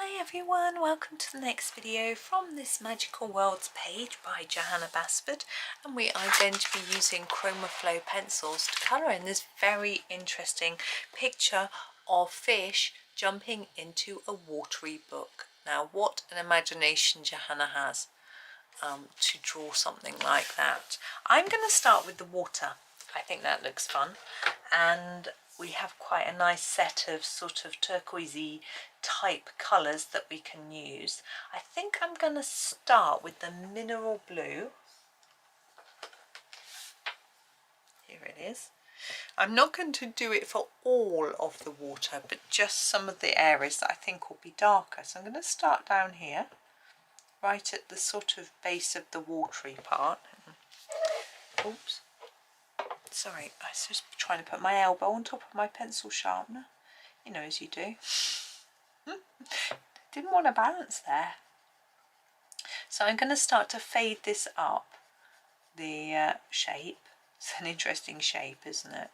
Hi everyone, welcome to the next video from this Magical Worlds page by Johanna Basford, and we are going to be using Chromaflow pencils to colour in this very interesting picture of fish jumping into a watery brook. Now what an imagination Johanna has to draw something like that. I'm going to start with the water. I think that looks fun, and we have quite a nice set of sort of turquoisey type colours that we can use. I think I'm going to start with the mineral blue. Here it is. I'm not going to do it for all of the water, but just some of the areas that I think will be darker. So I'm going to start down here, right at the sort of base of the watery part. Oops. Sorry, I was just trying to put my elbow on top of my pencil sharpener. You know, as you do. Didn't want to balance there. So I'm going to start to fade this up, the shape. It's an interesting shape, isn't it?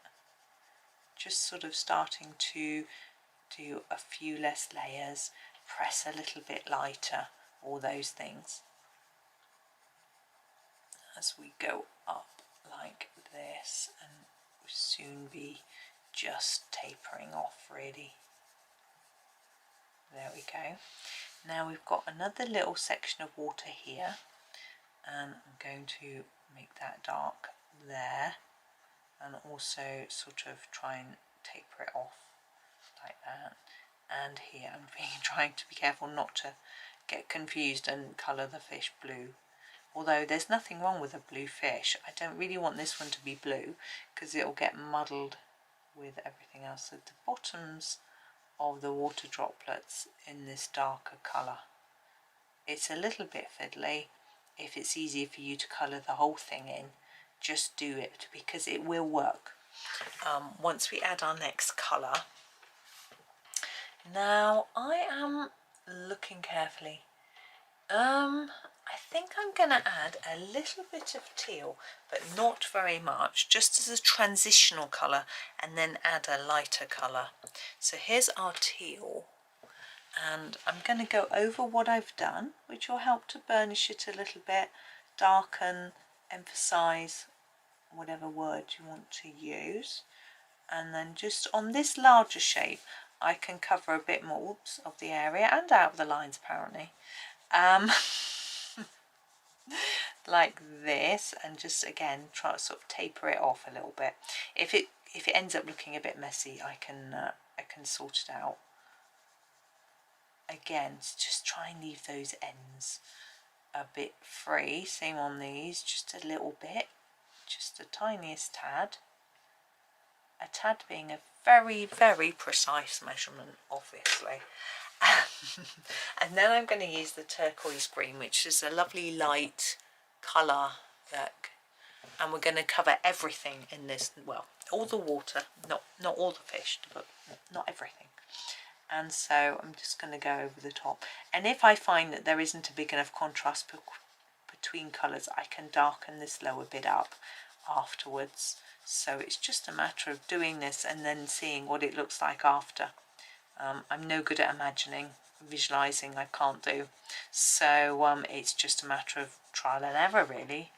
Just sort of starting to do a few less layers, press a little bit lighter, all those things. As we go up like this, and we'll soon be just tapering off really. There we go. Now we've got another little section of water here, and I'm going to make that dark there, and also sort of try and taper it off like that. And here I'm trying to be careful not to get confused and colour the fish blue. Although there's nothing wrong with a blue fish, I don't really want this one to be blue because it'll get muddled with everything else. So the bottoms of the water droplets in this darker colour. It's a little bit fiddly. If it's easier for you to colour the whole thing in, just do it because it will work. Once we add our next colour. Now I am looking carefully. I think I'm going to add a little bit of teal, but not very much, just as a transitional colour, and then add a lighter colour. So here's our teal, and I'm going to go over what I've done, which will help to burnish it a little bit, darken, emphasise, whatever word you want to use. And then just on this larger shape, I can cover a bit more of the area and out of the lines apparently. Like this, and just again try to sort of taper it off a little bit. If it ends up looking a bit messy, I can sort it out. Again, just try and leave those ends a bit free. Same on these, just a little bit, just the tiniest tad. A tad being a very, very precise measurement, obviously. And then I'm going to use the turquoise green, which is a lovely light colour, and we're going to cover everything in this, well, all the water, not all the fish, but not everything. And so I'm just going to go over the top, and if I find that there isn't a big enough contrast between colours, I can darken this lower bit up afterwards. So it's just a matter of doing this and then seeing what it looks like after. I'm no good at imagining, visualising I can't do, so it's just a matter of trial and error really.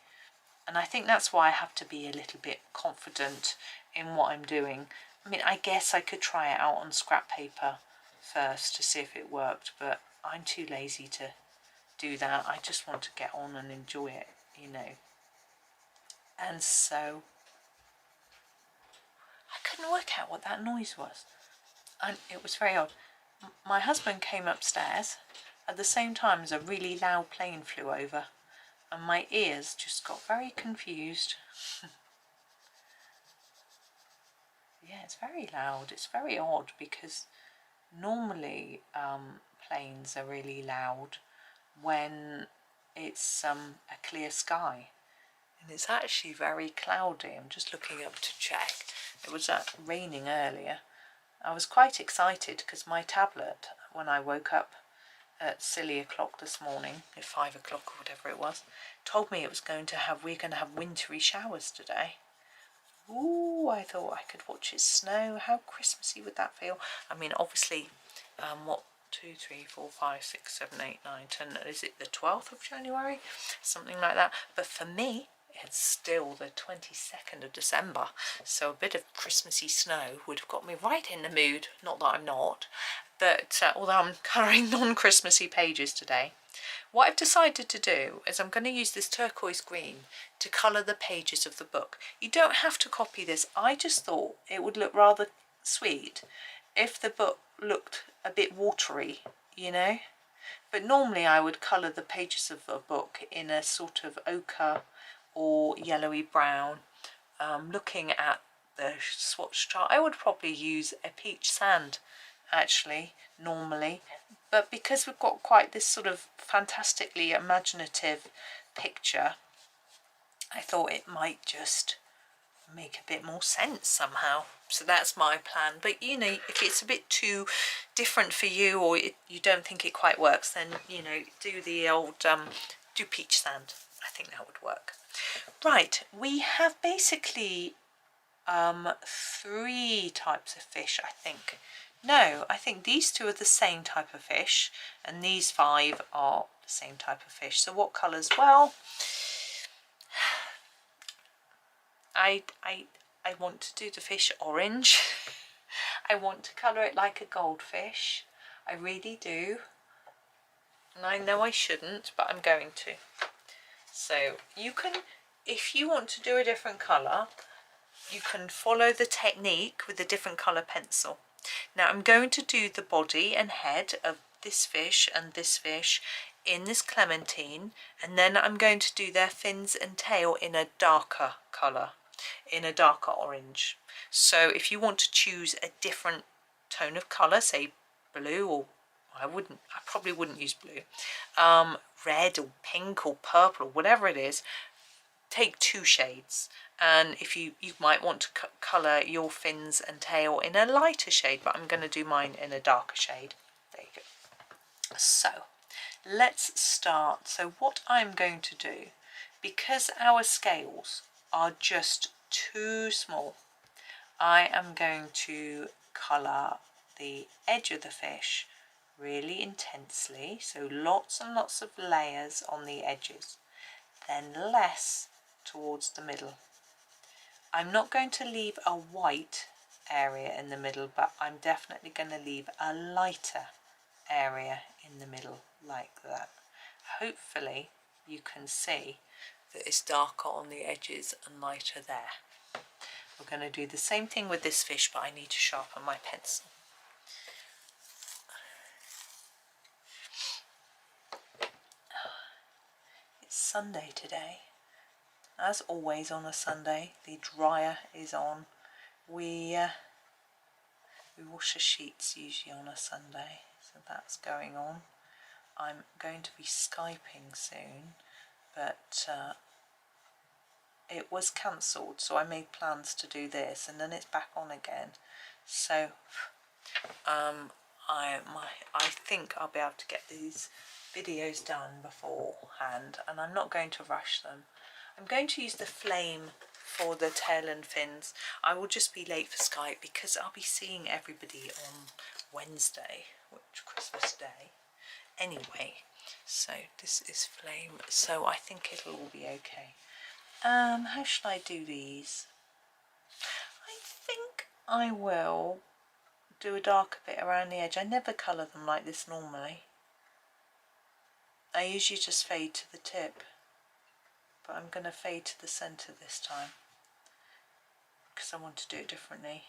And I think that's why I have to be a little bit confident in what I'm doing. I mean, I guess I could try it out on scrap paper first to see if it worked, but I'm too lazy to do that. I just want to get on and enjoy it, you know. And so I couldn't work out what that noise was. And it was very odd. My husband came upstairs at the same time as a really loud plane flew over, and my ears just got very confused. Yeah, it's very loud. It's very odd because normally planes are really loud when it's a clear sky, and it's actually very cloudy. I'm just looking up to check. It was raining earlier. I was quite excited because my tablet, when I woke up at silly o'clock this morning, at 5 o'clock or whatever it was, told me it was we're going to have wintry showers today. Ooh, I thought I could watch it snow. How Christmassy would that feel? I mean, obviously, what 2, 3, 4, 5, 6, 7, 8, 9, 10. Is it the 12th of January? Something like that. But for me, it's still the 22nd of December. So a bit of Christmassy snow would have got me right in the mood. Not that I'm not. But although I'm colouring non-Christmassy pages today, what I've decided to do is I'm going to use this turquoise green to colour the pages of the book. You don't have to copy this. I just thought it would look rather sweet if the book looked a bit watery, you know. But normally I would colour the pages of a book in a sort of ochre or yellowy brown. Looking at the swatch chart, I would probably use a peach sand actually normally, but because we've got quite this sort of fantastically imaginative picture, I thought it might just make a bit more sense somehow. So that's my plan. But you know, if it's a bit too different for you, or you don't think it quite works, then you know, do the old do peach sand. I think that would work. Right, we have basically 3 types of fish, I think. No, I think these 2 are the same type of fish, and these 5 are the same type of fish. So what colours? Well, I want to do the fish orange. I want to colour it like a goldfish. I really do. And I know I shouldn't, but I'm going to. So you can, if you want to do a different colour, you can follow the technique with a different colour pencil. Now I'm going to do the body and head of this fish and this fish in this clementine, and then I'm going to do their fins and tail in a darker colour, in a darker orange. So if you want to choose a different tone of colour, say blue, or I probably wouldn't use blue, red or pink or purple or whatever it is, take 2 shades. And if you might want to colour your fins and tail in a lighter shade, but I'm going to do mine in a darker shade. There you go. So let's start. So what I'm going to do, because our scales are just too small, I am going to colour the edge of the fish really intensely, so lots and lots of layers on the edges, then less towards the middle. I'm not going to leave a white area in the middle, but I'm definitely going to leave a lighter area in the middle like that. Hopefully you can see that it's darker on the edges and lighter there. We're going to do the same thing with this fish, but I need to sharpen my pencil. It's Sunday today. As always on a Sunday, the dryer is on. We wash the sheets usually on a Sunday, so that's going on. I'm going to be Skyping soon, but it was cancelled, so I made plans to do this, and then it's back on again. So I think I'll be able to get these videos done beforehand, and I'm not going to rush them. I'm going to use the flame for the tail and fins. I will just be late for Skype because I'll be seeing everybody on Wednesday, which Christmas Day. Anyway, so this is flame, so I think it'll all be okay. How should I do these? I think I will do a darker bit around the edge. I never colour them like this normally. I usually just fade to the tip, but I'm going to fade to the centre this time because I want to do it differently.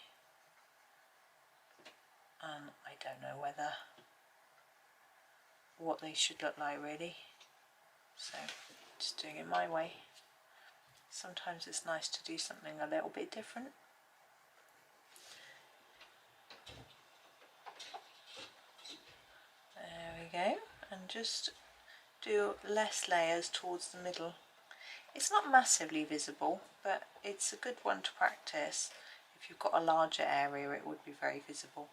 And I don't know what they should look like really, so just doing it my way. Sometimes it's nice to do something a little bit different. There we go, and just do less layers towards the middle. It's not massively visible, but it's a good one to practice. If you've got a larger area, it would be very visible.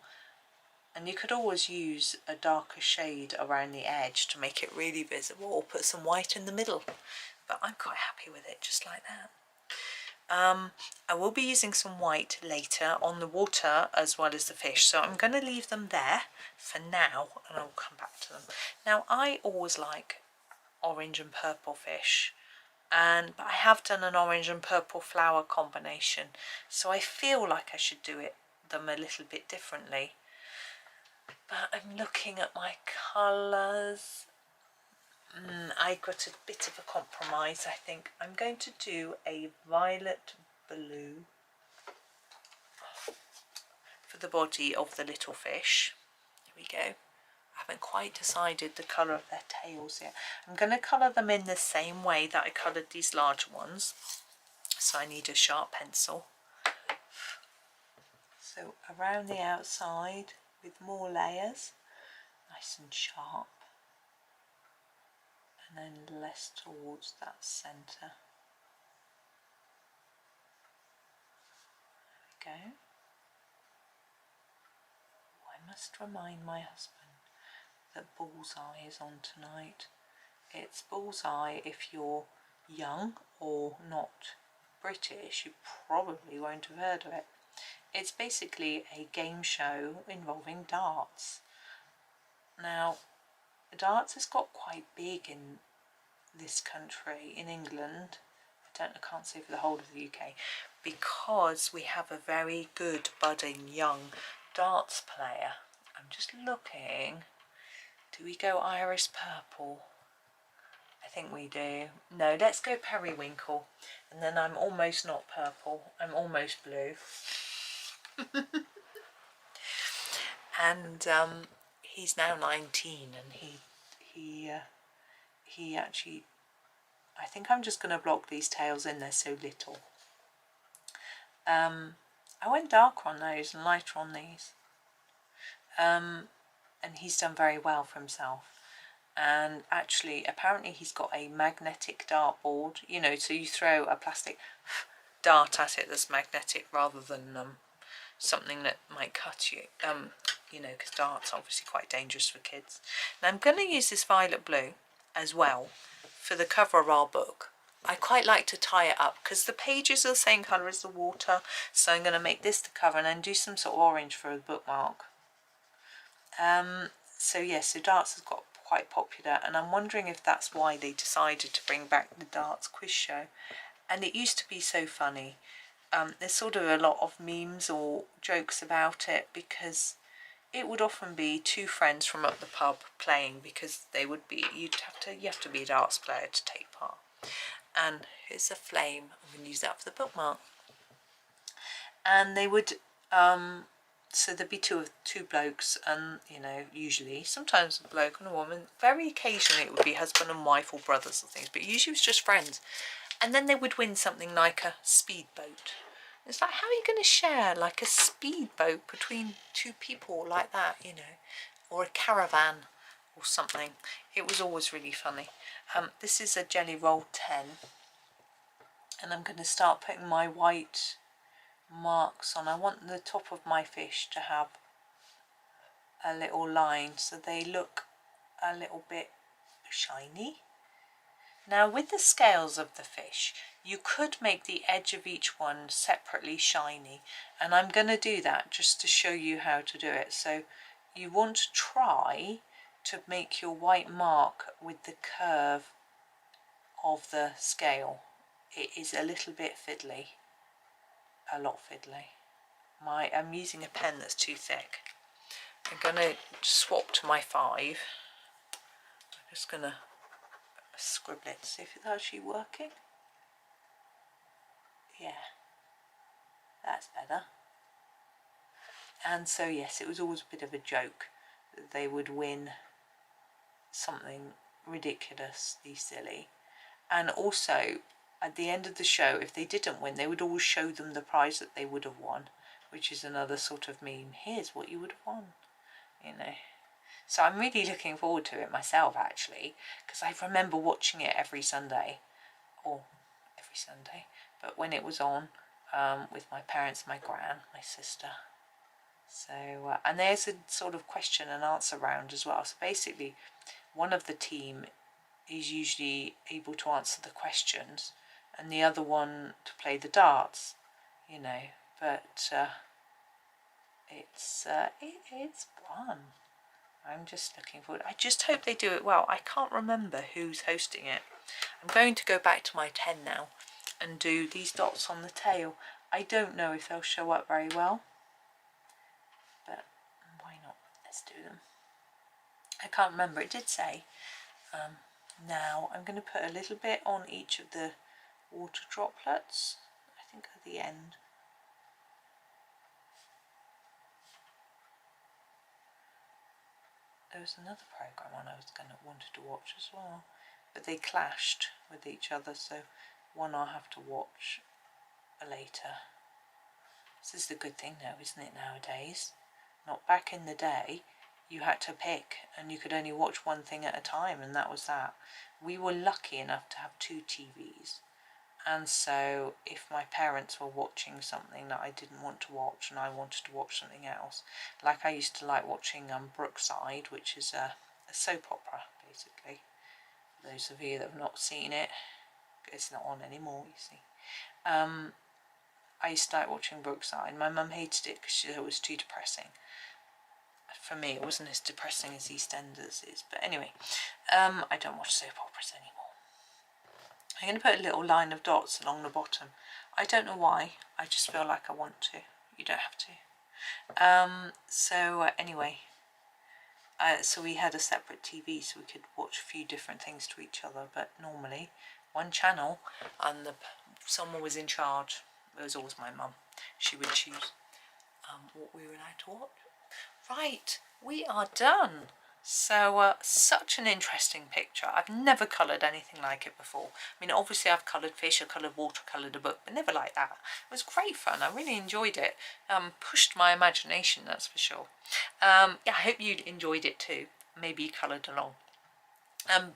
And you could always use a darker shade around the edge to make it really visible, or put some white in the middle. But I'm quite happy with it just like that. I will be using some white later on the water as well as the fish, so I'm going to leave them there for now and I'll come back to them. Now I always like orange and purple fish, but I have done an orange and purple flower combination, so I feel like I should do them a little bit differently. But I'm looking at my colours. I got a bit of a compromise, I think. I'm going to do a violet blue for the body of the little fish. Here we go. I haven't quite decided the colour of their tails yet. I'm going to colour them in the same way that I coloured these large ones. So I need a sharp pencil. So around the outside with more layers, nice and sharp. And then less towards that centre. There we go. Oh, I must remind my husband that bullseye is on tonight. It's bullseye if you're young or not British. You probably won't have heard of it. It's basically a game show involving darts. Now, darts has got quite big in this country, in England. I can't say for the whole of the UK, because we have a very good budding young darts player. I'm just looking. Do we go iris purple? I think we do. No, let's go periwinkle. And then I'm almost not purple. I'm almost blue. And he's now 19, and he actually, I think I'm just going to block these tails in, they're so little. I went darker on those and lighter on these. And he's done very well for himself. And actually, apparently he's got a magnetic dartboard, you know, so you throw a plastic dart at it that's magnetic rather than something that might cut you, you know, because darts are obviously quite dangerous for kids. Now I'm going to use this violet blue as well for the cover of our book. I quite like to tie it up because the pages are the same colour as the water, so I'm going to make this the cover and then do some sort of orange for a bookmark. So yes, so darts has got quite popular, and I'm wondering if that's why they decided to bring back the darts quiz show. And it used to be so funny. There's sort of a lot of memes or jokes about it, because it would often be two friends from up the pub playing, because they would be, you have to be a darts player to take part. And here's a flame. I'm going to use that for the bookmark. And they would so there'd be two blokes, and you know, usually, sometimes a bloke and a woman, very occasionally it would be husband and wife or brothers or things, but usually it was just friends. And then they would win something like a speedboat. It's like, how are you going to share like a speedboat between two people like that, you know, or a caravan or something? It was always really funny. This is a Jelly Roll 10, and I'm going to start putting my white marks on. I want the top of my fish to have a little line so they look a little bit shiny. Now with the scales of the fish, you could make the edge of each one separately shiny, and I'm going to do that just to show you how to do it. So you want to try to make your white mark with the curve of the scale. It is a little bit fiddly, a lot fiddly. I'm using a pen that's too thick. I'm going to swap to my 5. I'm just going to scribble it to see if it's actually working. Yeah, that's better. And so yes, it was always a bit of a joke that they would win something ridiculously silly. And also, at the end of the show, if they didn't win, they would always show them the prize that they would have won, which is another sort of meme. Here's what you would have won, you know. So I'm really looking forward to it myself, actually, because I remember watching it every Sunday, but when it was on with my parents, my gran, my sister. So, and there's a sort of question and answer round as well. So basically, one of the team is usually able to answer the questions, and the other one to play the darts, you know, but it's fun. I'm just looking forward. I just hope they do it well. I can't remember who's hosting it. I'm going to go back to my 10 now and do these dots on the tail. I don't know if they'll show up very well, but why not? Let's do them. I can't remember. It did say. Now I'm going to put a little bit on each of the water droplets, I think at the end. There was another programme on I wanted to watch as well, but they clashed with each other, so one I'll have to watch later. This is the good thing now, isn't it, nowadays? Not back in the day, you had to pick and you could only watch one thing at a time, and that was that. We were lucky enough to have 2 TVs, and so if my parents were watching something that I didn't want to watch and I wanted to watch something else, like I used to like watching Brookside, which is a soap opera basically. For those of you that have not seen it, it's not on anymore, you see. I used to like watching Brookside. My mum hated it because she thought it was too depressing. For me, it wasn't as depressing as EastEnders is, but anyway, I don't watch soap operas anymore. I'm going to put a little line of dots along the bottom. I don't know why, I just feel like I want to. You don't have to. Anyway, so we had a separate TV so we could watch a few different things to each other, but normally one channel, and someone was in charge. It was always my mum. She would choose what we were allowed to watch. Right, we are done. So such an interesting picture. I've never coloured anything like it before. I mean, obviously I've coloured fish, I've coloured water, coloured a book, but never like that. It was great fun. I really enjoyed it. Pushed my imagination, that's for sure. Yeah, I hope you enjoyed it too. Maybe you coloured along.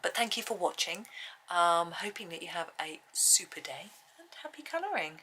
But thank you for watching. Hoping that you have a super day and happy colouring.